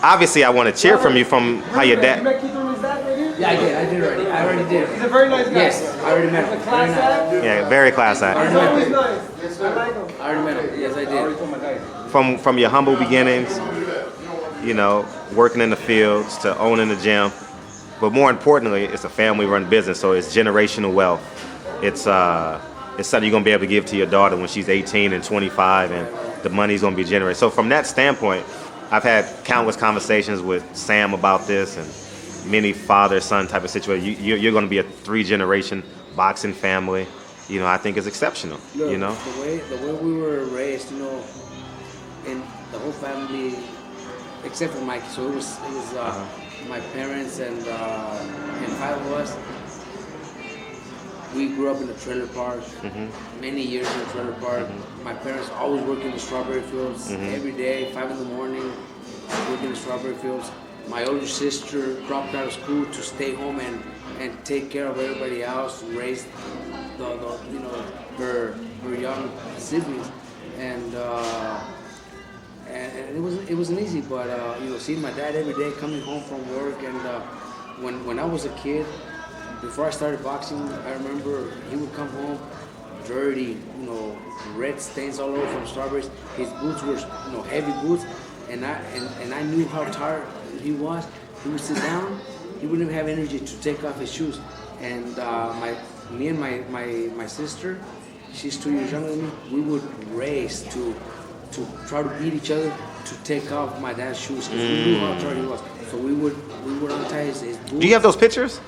obviously I want to cheer from you from how your You dad. met Keith from his dad right here? Yeah, I did already. I already did. He's a very nice guy. Yes, I already met him. He's a class act. Yeah, very class act. He's always nice. I like him. I already met him. Yes, I I already did. told my guy. From your humble beginnings, you know, working in the fields to owning the gym, but more importantly, it's a family-run business, so it's generational wealth. It's something you're gonna be able to give to your daughter when she's 18 and 25, and the money's gonna be generated. So from that standpoint, I've had countless conversations with Sam about this, and many father-son type of situation. You're gonna be a 3-generation boxing family. You know, I think it's exceptional. Look, you know, the way we were raised, you know, in the whole family, except for Mike. So it was my parents and 5 of us. We grew up in a trailer park, many years in a trailer park. My parents always worked in the strawberry fields every day, 5 in the morning, working in the strawberry fields. My older sister dropped out of school to stay home and take care of everybody else, raise the you know, her young siblings, and it wasn't easy. But you know, seeing my dad every day coming home from work, and when I was a kid, before I started boxing, I remember he would come home dirty, you know, red stains all over from strawberries. His boots were, you know, heavy boots, and I knew how tired he was. He would sit down, he wouldn't even have energy to take off his shoes. And me and my sister, she's 2 years younger than me, we would race to try to beat each other to take off my dad's shoes, because we knew how tired he was. So we would untie his boots. do you have those pictures?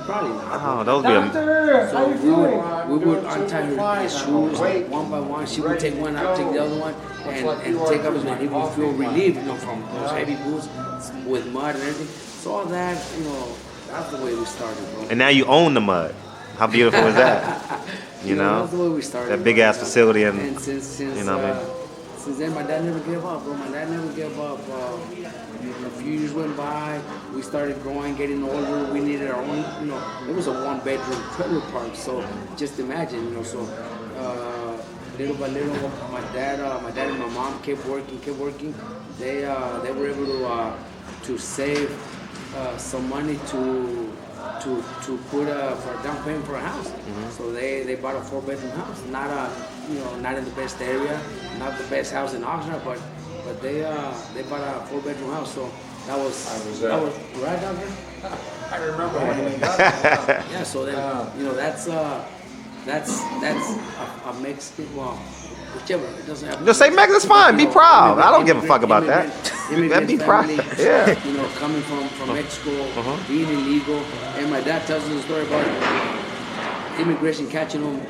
Probably not. Oh, those would be. Doctor, how you doing? We would untie his shoes one by one. She would take one, I would take the other one, and take off his one. He would feel relieved, you know, from those heavy boots with mud and everything. So all that, you know, that's the way we started, bro. And now you own the mud. How beautiful is that? You know, that's the way we started. that big ass facility, And and since you know what I mean? since then, my dad never gave up, bro. My dad never gave up. A few years went by. We started growing, getting older. We needed our own, you know. It was a 1-bedroom trailer park, so just imagine, you know. So little by little, my dad and my mom kept working. They were able to save some money to put for a down payment for a house. So they bought a 4-bedroom house, not in the best area, not the best house in Oxnard, but they bought a 4-bedroom house. So that was right down there. I remember when he got it. Yeah. So then you know that's a Mexican. Well, whichever, it doesn't have. Just say Mexican. It's fine. Be proud. I don't give a fuck about that. Be proud. Family, Yeah. You know, coming from Mexico, being illegal, and my dad tells us a story about immigration catching him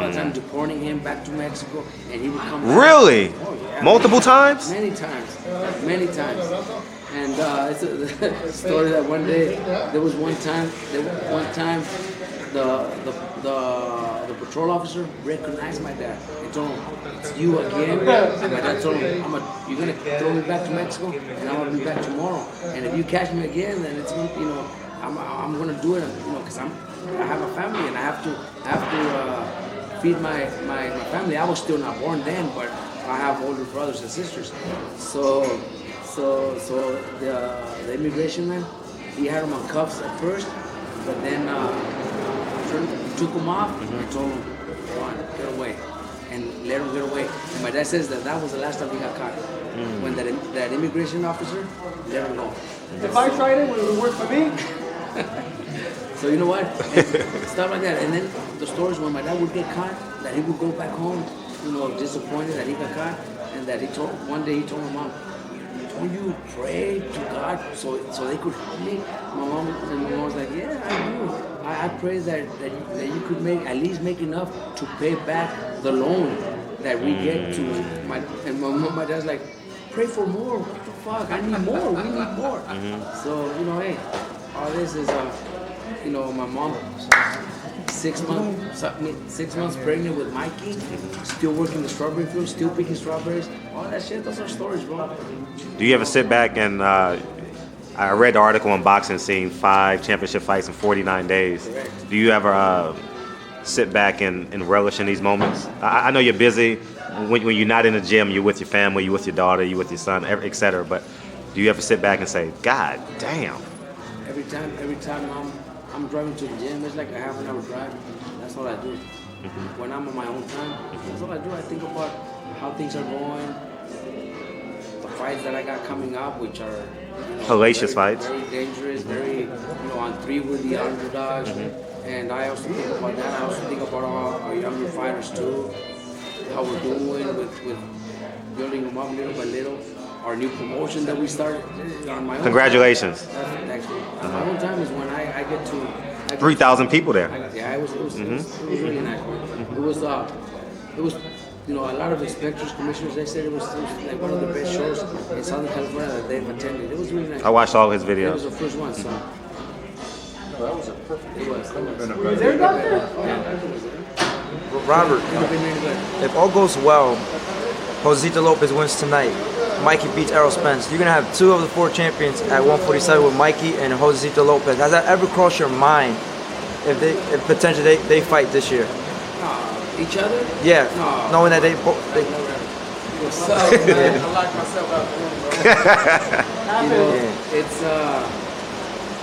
all the time, deporting him back to Mexico, and he would come back. Really? Oh, yeah. Multiple times? Many times. And it's a story that one day, there was one time the patrol officer recognized my dad and told him, "It's you again." And my dad told him, "You're gonna throw me back to Mexico, and I'm gonna be back tomorrow. And if you catch me again, then it's gonna, you know, I'm gonna do it, you know, because I have a family and I have to feed my family." I was still not born then, but I have older brothers and sisters. So the immigration man, he had him on cuffs at first, but then took him off and told him, "Go on, get away," and let him get away. And my dad says that was the last time he got caught. When that immigration officer let him go. If I tried it, would it work for me? So you know what? And stuff like that. And then the stories when my dad would get caught, that he would go back home, you know, disappointed that he got caught, and that one day he told my mom, "Don't you pray to God so they could help me?" My mom was like, "Yeah, I do. I pray that you could at least make enough to pay back the loan that we get to my." And my dad's like, "Pray for more. What the fuck? I need more. We need more." So you know, hey, all this is you know, my mom, 6 months pregnant with Mikey, still working the strawberry field, still picking strawberries, all that shit. Those are stories, bro. Do you ever sit back and I read the article on boxing, seeing 5 championship fights in 49 days. Correct. Do you ever sit back and relish in these moments? I know you're busy. When you're not in the gym, you're with your family, you're with your daughter, you're with your son, etc. But Do you ever sit back and say, God damn? Every time I'm driving to the gym, it's like a half an hour drive. That's all I do. When I'm on my own time, that's all I do. I think about how things are going, the fights that I got coming up, which are Hellacious very, fights. very dangerous, very on three with the underdogs. And I also think about that. I also think about our younger fighters too, how we're doing with building them up little by little. Our new promotion that we started on my own. Congratulations. Thanks. On my own time is when I get to 3,000 people there. Yeah, it was really nice. It was a lot of inspectors, commissioners. They said it was like one of the best shows in Southern California that they've attended. It was really nice. I watched all his It was videos. the first one, so That was a perfect. it was. Is there a doctor? Robert, It would be really good. if all goes well, Josito Lopez wins tonight. Mikey beats Errol Spence. You're gonna have 2 of the 4 champions at 147 with Mikey and Josito Lopez. Has that ever crossed your mind if potentially they fight this year? Each other? Yeah, No. knowing that they both. What's up, man? I like myself out there.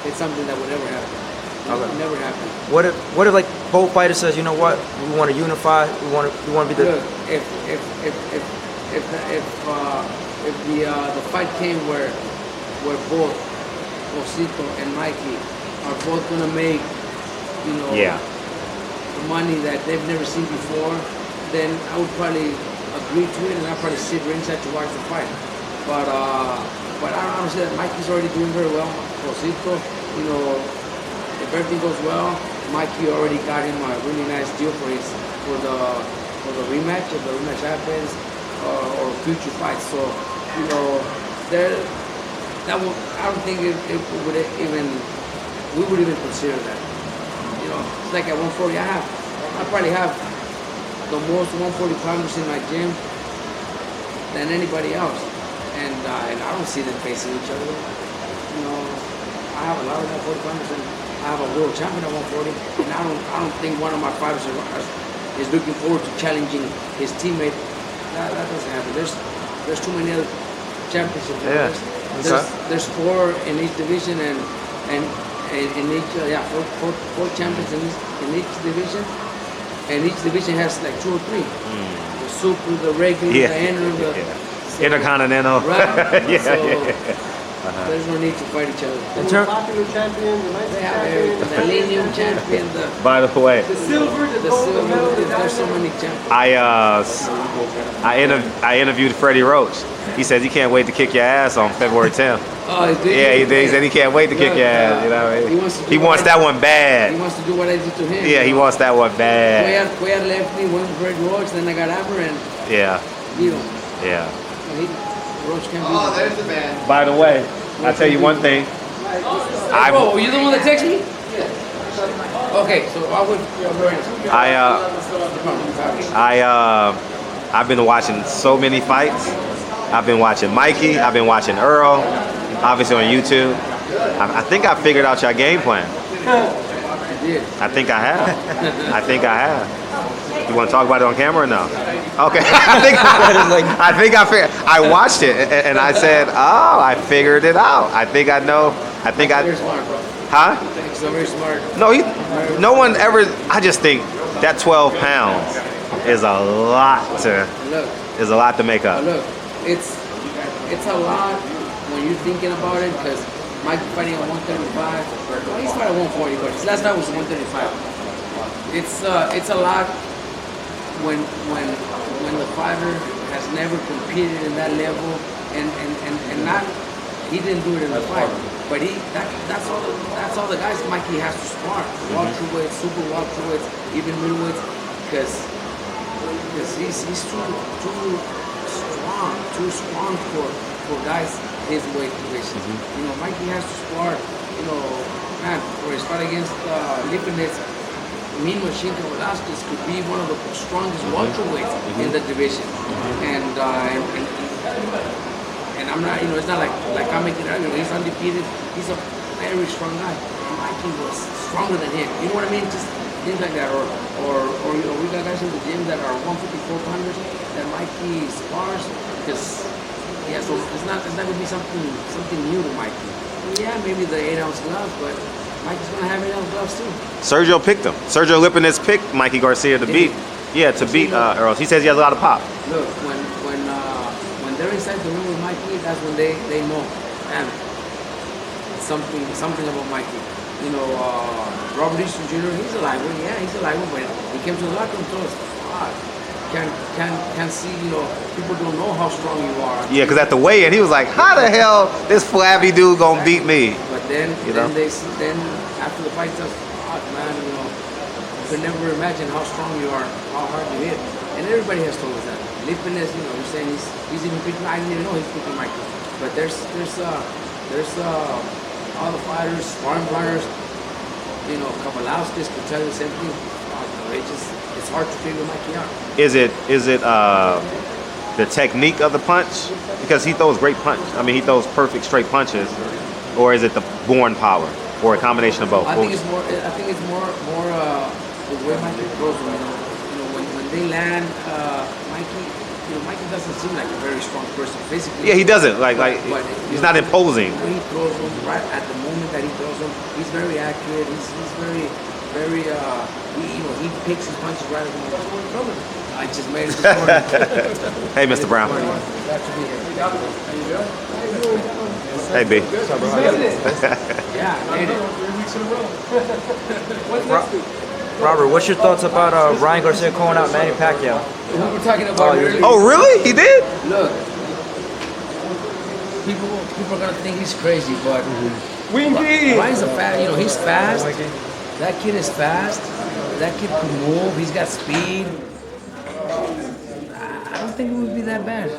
It's something that would never happen. Okay. Never happen. What if like both fighters says, you know what, we want to unify, we want to be the. Look, if the fight came where both Josito and Mikey are both gonna make, Yeah. the money that they've never seen before, then I would probably agree to it, and I'd probably sit ringside to watch the fight. But I don't say that Mikey's already doing very well. Josito, if everything goes well, Mikey already got him a really nice deal for the rematch if the rematch happens, or future fights. So I don't think it would even we would even consider that. It's like at 140, I probably have the most 140 pounders in my gym than anybody else, and I don't see them facing each other. I have a lot of 140 pounders, and I have a world champion at 140, and I don't think one of my fighters is looking forward to challenging his teammate. That doesn't happen. There's too many other championships. Yeah. There's 4 in each division, and in each four champions in each division, and each division has like 2 or 3. The super, the regular, Yeah. the inner, Intercontinental. right. Yeah, So yeah. there's no need to fight each other. In The term- popular champion, the They nicest have champion, everything. The lineum champion, By the way, the silver, the the gold, the silver. medal, the There's so diamond. many champions. I interviewed Freddie Roach. He says he can't wait to kick your ass on February 10th. Oh, Yeah, he did. He said he can't wait to kick Look, your ass. You know what I he mean? wants to do He what wants I that did. one He bad. wants to do what I did to him. Yeah, he wants that one bad. Cuellar left me, went with Fred Roach, then I got Amber, and Yeah, beat him. yeah. Roach can't beat him. the man. By the way, I'll tell you one thing. Bro, were you the one that texted me? Okay, so I would. I've been watching so many fights. I've been watching Mikey. I've been watching Earl. Obviously on YouTube. I think I figured out your game plan. I think I have. You want to talk about it on camera or no? Okay. I figured. I watched it and I said, oh, I figured it out. I think I know. Very smart, bro. Huh? He's so very smart. No, no one ever. I just think that 12 pounds is a lot Look, to make up. look, it's a lot when you're thinking about it, because Mike fighting at 135. Well, he's fighting at 140, but his last fight was 135. It's a lot when the fighter has never competed in that level, and not, he didn't do it in the fight, but that's all the guys Mikey has to spar. Welterweights, super welterweights, even middleweights, because he's too strong for guys his weight division. Mikey has to spar, man, for his fight against Lipinets, Mean Machine Velasquez could be one of the strongest welterweights in the division. And I'm not, it's not like I'm making it argument. He's undefeated. He's a very strong guy. And Mikey was stronger than him. You know what I mean? Just things like that. Or we got guys in the gym that are 154 pounders that Mikey spars, because Yeah, so it's not gonna be something new to Mikey. Yeah, maybe the 8-ounce gloves, but Mikey's gonna have 8-ounce gloves too. Sergio picked him. Sergio Lipinets picked Mikey Garcia to beat. Yeah, to beat Earl. He says he has a lot of pop. Look, when they're inside the room with Mikey, that's when they know, man, something about Mikey. You know, Robert Easton Jr. He's a light one. Yeah, he's a light one, but he came to the locker room and told us, can't see. You know, people don't know how strong you are. Yeah, because at the weigh-in, he was like, "How the hell this flabby dude gonna beat me?" But then after the fight, just man, you know, you could never imagine how strong you are, how hard you hit, and everybody has told us that. Lipinets, you know, you're saying he's even picking. I didn't even know he's picking Mikey, but there's all the fighters, sparring partners, you know, Kabalowskis could tell you the same thing. It's hard to figure Mikey out. Is it the technique of the punch? Because he throws great punch. I mean, he throws perfect straight punches. Or is it the born power, or a combination of both? I think it's more the way Mikey throws them. You know, when they land, Mikey doesn't seem like a very strong person physically. Yeah, he doesn't. But he's not imposing. When he throws them, right at the moment that he throws them, he's very accurate. He's very, he picks his punches right at the moment. I just made it this morning. Hey, Mr. Brown. Glad to be here. Hey, B. Yeah, I made it. 3 weeks in a row. What's next week? Robert, what's your thoughts about Ryan Garcia calling out Manny Pacquiao? We were talking about earlier. Oh, really? He did? Look, people are gonna think he's crazy, but Winky! Ryan's he's fast. That kid is fast. That kid can move. He's got speed. I don't think it would be that bad.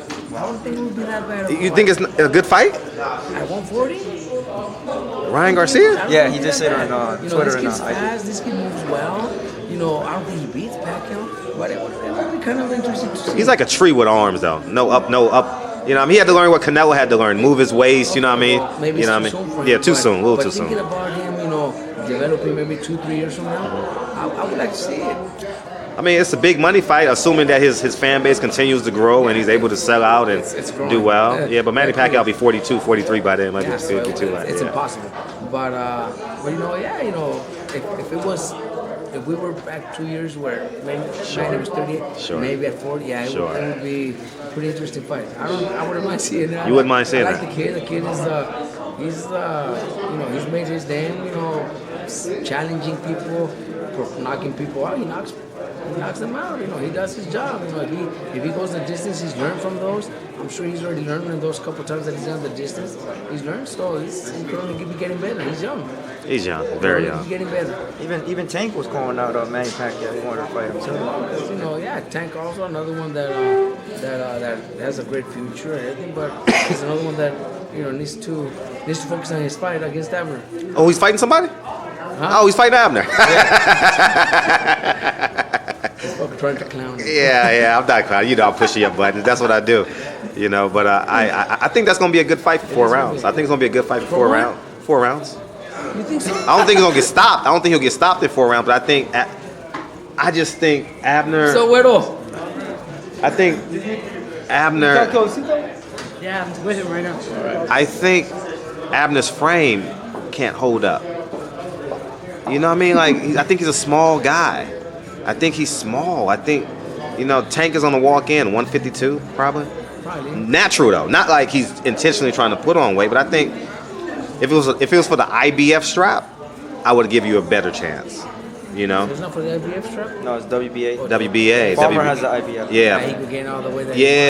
You think it's a good fight? At 140? Ryan Garcia? Yeah, he just said on You know, Twitter this and kid's fast. This kid moves well. You know, I don't think he beats Pacquiao, but it would be kind of interesting to see. He's like a tree with arms, though. No up. You know what I mean? He had to learn what Canelo had to learn. Move his waist, you know what I mean? Maybe you know it's what I too mean? soon for Yeah, him, too soon. A little too But soon. thinking about him, you know, developing maybe 2-3 years from now, I would like to see it. I mean, it's a big money fight, assuming that his fan base continues to grow and he's able to sell out and It's growing. do well. Yeah, but Manny Yeah, Pacquiao will be 42, 43 by then. Might Yeah, be so 52 by then. it's Yeah. impossible. But if we were back 2 years where Manny was 38, Sure. maybe at 40, yeah, Sure. it would be a pretty interesting fight. I wouldn't mind seeing that. You wouldn't mind seeing I like that? the kid. The kid is he's made his name. You know, challenging people, knocking people out. He knocks them out. You know, he does his job. You know, if he goes the distance, he's learned from those. I'm sure he's already learned in those couple times that he's done the distance. He's learned, so he could only be getting better. He's young. He's young, very He's young. getting better. Even Tank was calling out Manny Pacquiao. He wanted to fight him too. You know, yeah, Tank also another one that has a great future and everything, but he's another one that needs to focus on his fight against Abner. Oh, he's fighting somebody? Oh, he's fighting Abner. He's fucking trying to clown him. Yeah, I'm not clowning. You know, I'm pushing your buttons. That's what I do. You know, but I think that's gonna be a good fight for 4 rounds. I think it's gonna be a good fight for 4 rounds. 4 rounds. You think so? I don't think he's gonna get stopped. I don't think he'll get stopped in 4 rounds. But I just think Abner. So, Güero. I think Abner. Yeah, I'm with him right now. I think Abner's frame can't hold up. You know what I mean? Like, I think he's a small guy. I think he's small. I think, Tank is on the walk in, 152 probably. Probably. Natural though, not like he's intentionally trying to put on weight. But I think if it was for the IBF strap, I would give you a better chance. It's not for the IBF strap? No, it's WBA. WBA. Farmer has the IBF. Yeah, Yeah. he could gain all the way there. Yeah.